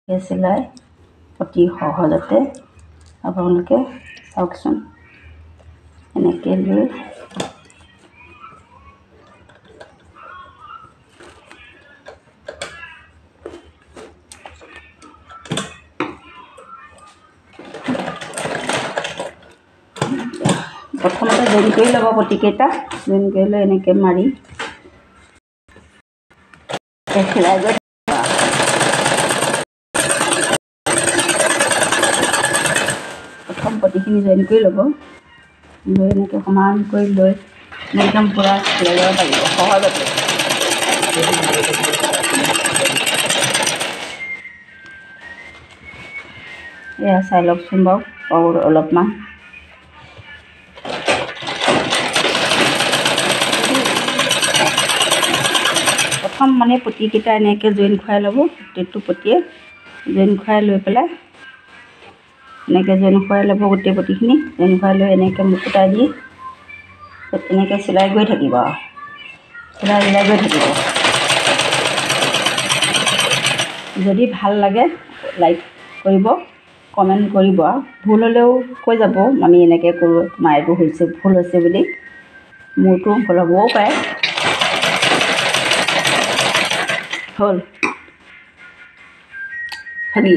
চিলাই অতি সহজতে আপোনালোকে চাওকচোন এনেকৈ লৈ প্ৰথমতে জইন কৰি ল'ব প্ৰতিকেইটা জইন কৰি লৈ এনেকৈ মাৰি চিলাই গৈ প্ৰথম পটিখিনি জইন কৰি ল'ব লৈ এনেকৈ সমান কৰি লৈ একদম পূৰা চিলাই যাব পাৰিব সহজতে এয়া চাই লওকচোন বাৰু অলপমান প্ৰথম মানে পটিকেইটা এনেকৈ জইন খুৱাই ল'ব গোটেইটো পটিয়ে জইন খুৱাই লৈ পেলাই এনেকৈ জইন খুৱাই ল'ব গোটেই পটিখিনি জইন খুৱাই লৈ এনেকৈ মুকুতাই দি এনেকৈ চিলাই গৈ থাকিব আৰু চিলাই গৈ থাকিব যদি ভাল লাগে লাইক কৰিব কমেণ্ট কৰিব আৰু ভুল হ'লেও কৈ যাব আমি এনেকৈ কৰোঁ তোমাৰ এইটো হৈছে ভুল হৈছে বুলি মোৰতো ভুল হ'বও পাৰে হ'ল খাবি